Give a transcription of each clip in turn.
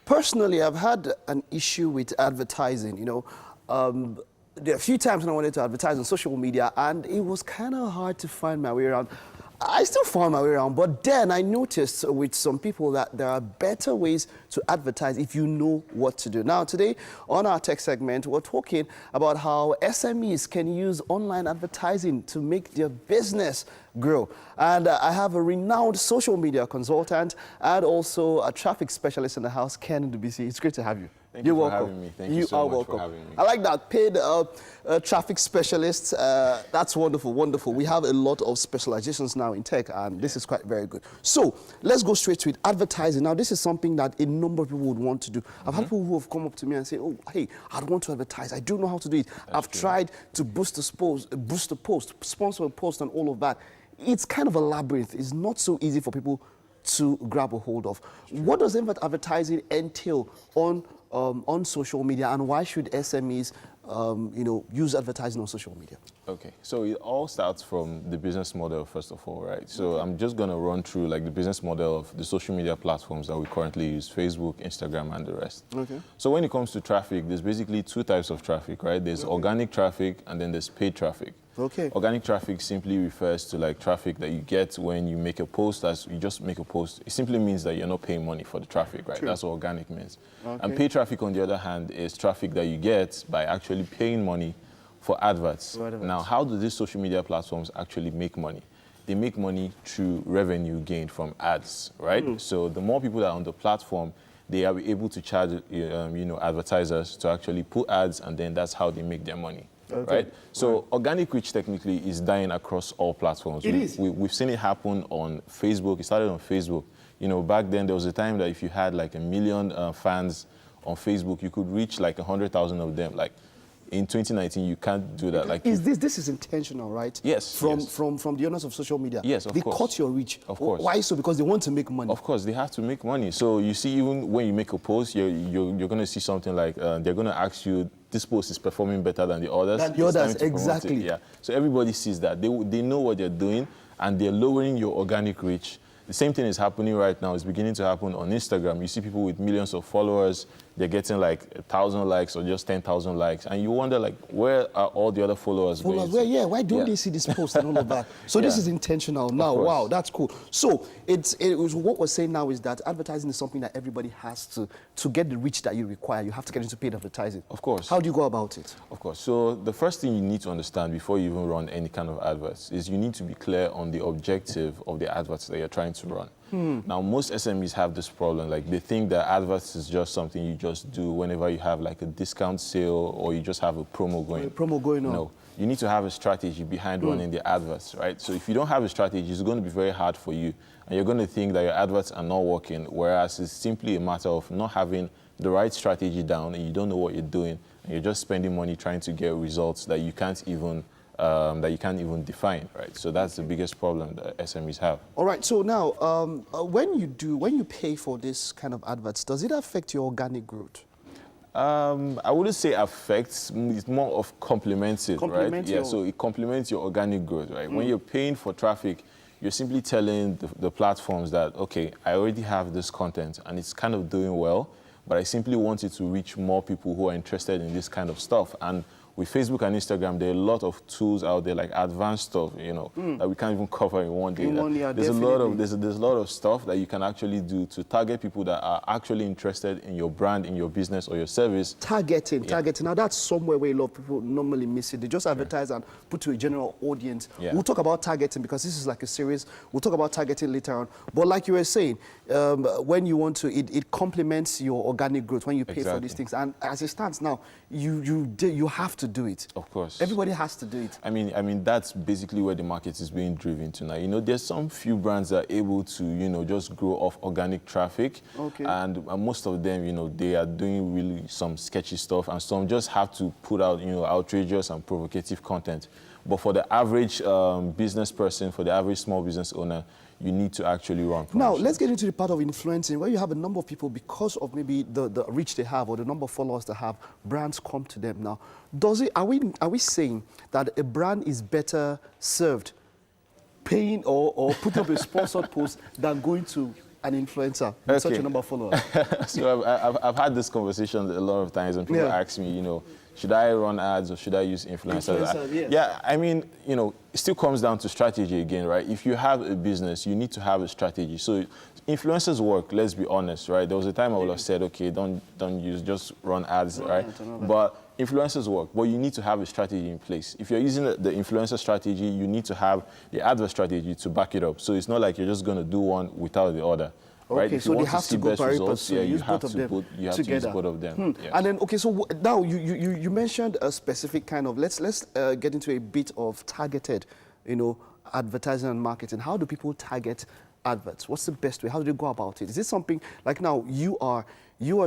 Personally, I've had an issue with advertising. There are a few times when I wanted to advertise on social media, and it was kind of hard to find my way around. I still found my way around, but then I noticed with some people that there are better ways to advertise if you know what to do. Now, today on our tech segment, we're talking about how SMEs can use online advertising to make their business grow. And I have a renowned social media consultant and also a traffic specialist in the house, Ken Ndubisi. It's great to have you. Thank you for having me. Thank you so much for having me. I like that. Paid traffic specialist. That's wonderful, wonderful. We have a lot of specializations now in tech, and this is quite very good. So let's go straight to it. Advertising. Now, this is something that a number of people would want to do. I've had people who have come up to me and say, oh, hey, I'd want to advertise. I don't know how to do it. I've tried to boost a post, sponsor a post, and all of that. It's kind of a labyrinth. It's not so easy for people to grab a hold of. What does advertising entail on social media, and why should SMEs use advertising on social media? Okay, so it all starts from the business model, first of all, right? So I'm just going to run through like the business model of the social media platforms that we currently use: Facebook, Instagram, and the rest. Okay. So when it comes to traffic, there's basically two types of traffic, right? There's organic traffic, and then there's paid traffic. Okay. Organic traffic simply refers to like traffic that you get when you make a post. As you just make a post, it simply means that you're not paying money for the traffic, right? True. That's what organic means. Okay. And paid traffic, on the other hand, is traffic that you get by actually paying money for adverts. Now, how do these social media platforms actually make money? They make money through revenue gained from ads, right? So the more people that are on the platform, they are able to charge, advertisers to actually put ads, and then that's how they make their money. Okay. Right? So organic reach technically is dying across all platforms. We've seen it happen on Facebook. It started on Facebook. Back then there was a time that if you had like 1 million fans on Facebook, you could reach like 100,000 of them. Like in 2019, you can't do that. This is intentional, right? Yes. From the owners of social media. Yes, of course. They cut your reach. Of course. Why so? Because they want to make money. Of course, they have to make money. So you see, even when you make a post, you're going to see something like they're going to ask you, this post is performing better than the others. Exactly. Yeah. So everybody sees that. They know what they're doing, and they're lowering your organic reach. The same thing is happening right now. It's beginning to happen on Instagram. You see people with millions of followers. They're getting like 1,000 likes or just 10,000 likes. And you wonder, like, where are all the other followers going? Why don't they see this post and all of that? So this is intentional now. Wow, that's cool. So it was what we're saying now is that advertising is something that everybody has to get the reach that you require. You have to get into paid advertising. Of course. How do you go about it? Of course. So the first thing you need to understand before you even run any kind of adverts is you need to be clear on the objective of the adverts that you're trying to run. Now, most SMEs have this problem. Like, they think that adverts is just something you just do whenever you have like a discount sale or you just have a promo going. No, you need to have a strategy behind running the adverts, right? So if you don't have a strategy, it's going to be very hard for you. And you're going to think that your adverts are not working, whereas it's simply a matter of not having the right strategy down, and you don't know what you're doing, and you're just spending money trying to get results that you can't even define, right? So that's the biggest problem that SMEs have. All right. So now, when you pay for this kind of adverts, does it affect your organic growth? I wouldn't say affects. It's more of complements it, right? Yeah. So it complements your organic growth, right? When you're paying for traffic, you're simply telling the platforms that, okay, I already have this content and it's kind of doing well, but I simply want it to reach more people who are interested in this kind of stuff. And with Facebook and Instagram, there are a lot of tools out there, like advanced stuff, that we can't even cover in one day. There's a lot of stuff that you can actually do to target people that are actually interested in your brand, in your business, or your service. Targeting. Now, that's somewhere where a lot of people normally miss it. They just advertise and put to a general audience. Yeah. We'll talk about targeting because this is like a series. We'll talk about targeting later on. But like you were saying, when you want to, it complements your organic growth when you pay for these things. And as it stands now, you have to do it. Of course. Everybody has to do it. I mean, that's basically where the market is being driven to now. There's some few brands that are able to, just grow off organic traffic. Okay. And most of them, they are doing really some sketchy stuff, and some just have to put out, outrageous and provocative content. But for the average business person, for the average small business owner, you need to actually run promotions. Now, let's get into the part of influencing, where you have a number of people, because of maybe the reach they have or the number of followers they have, brands come to them. Now, are we saying that a brand is better served paying or putting up a sponsored post than going to an influencer with such a number of followers? So I've had this conversation a lot of times, and people ask me, you know, should I run ads or should I use influencers? Yes. Yeah, I mean, you know, it still comes down to strategy again, right? If you have a business, you need to have a strategy. So influencers work, let's be honest, right? There was a time I would have said, okay, don't use, just run ads, right? But influencers work, but you need to have a strategy in place. If you're using the influencer strategy, you need to have the advert strategy to back it up. So it's not like you're just going to do one without the other. Right? Okay, if so you they want have to see to go best pari results, passu, you use have both to of them use together. both of them. Yes. And then, okay, so now you mentioned a specific kind of, let's get into a bit of targeted, you know, advertising and marketing. How do people target adverts? What's the best way? How do they go about it? Is this something, like now, you are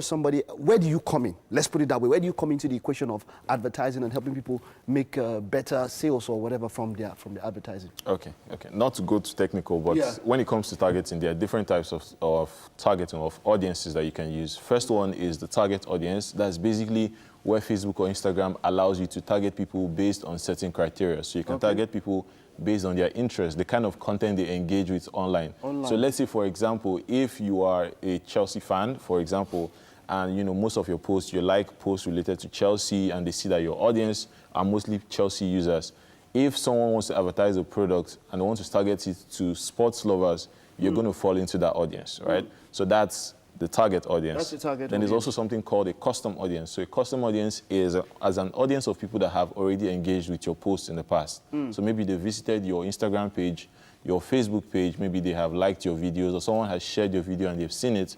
somebody, where do you come in? Let's put it that way. Where do you come into the equation of advertising and helping people make better sales or whatever from the advertising? Okay. Not to go too technical, but when it comes to targeting, there are different types of targeting of audiences that you can use. First one is the target audience. That's basically where Facebook or Instagram allows you to target people based on certain criteria. So you can target people based on their interests, the kind of content they engage with online. So let's say, for example, if you are a Chelsea fan, for example, and you know most of your posts, you like posts related to Chelsea, and they see that your audience are mostly Chelsea users. If someone wants to advertise a product and they want to target it to sports lovers, you're going to fall into that audience, right? So that's the target audience. That's the target Then audience. there's also something called a custom audience. So a custom audience is as an audience of people that have already engaged with your posts in the past. So maybe they visited your Instagram page, your Facebook page, maybe they have liked your videos, or someone has shared your video and they've seen it.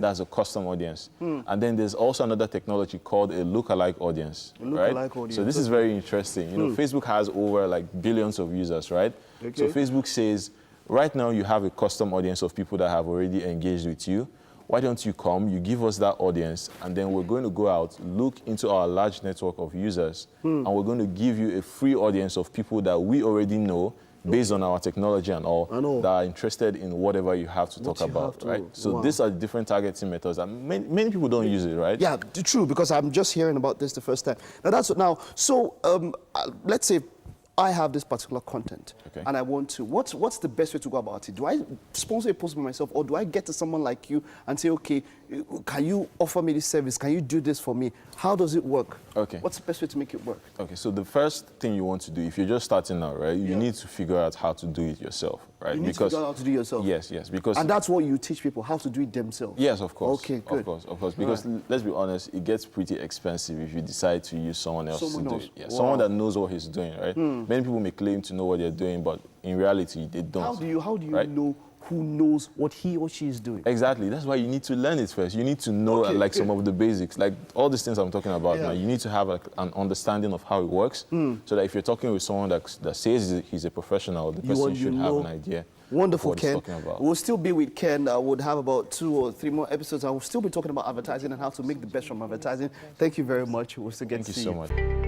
That's a custom audience. And then there's also another technology called a lookalike audience. Audience. So this is very interesting. You know, Facebook has over like billions of users, right? So Facebook says, right now you have a custom audience of people that have already engaged with you. Why don't you come, you give us that audience, and then we're going to go out, look into our large network of users, and we're going to give you a free audience of people that we already know, based on our technology and all, that are interested in whatever you have to talk about, right? So these are different targeting methods, and many people don't use it, right? Yeah, true, because I'm just hearing about this the first time. So let's say I have this particular content, and I want to, what's the best way to go about it? Do I sponsor a post by myself, or do I get to someone like you and say, okay, can you offer me this service? Can you do this for me? How does it work? What's the best way to make it work? So the first thing you want to do, if you're just starting out, right, you need to figure out how to do it yourself, right? You need to figure out how to do it yourself? Yes, because... And that's what you teach people, how to do it themselves? Yes, of course. Okay, good. Of course, because let's be honest, it gets pretty expensive if you decide to use someone else to do it. Yeah, someone that knows what he's doing, right? Many people may claim to know what they're doing, but in reality, they don't. How do you know who knows what he or she is doing? Exactly. That's why you need to learn it first. You need to know some of the basics, like all these things I'm talking about now. You need to have like, an understanding of how it works, so that if you're talking with someone that says he's a professional, the person should have an idea. Wonderful, what Ken. He's talking about. We'll still be with Ken. I would have about 2 or 3 more episodes. I will still be talking about advertising and how to make the best from advertising. Thank you very much. We'll still get to see you. Thank you so much.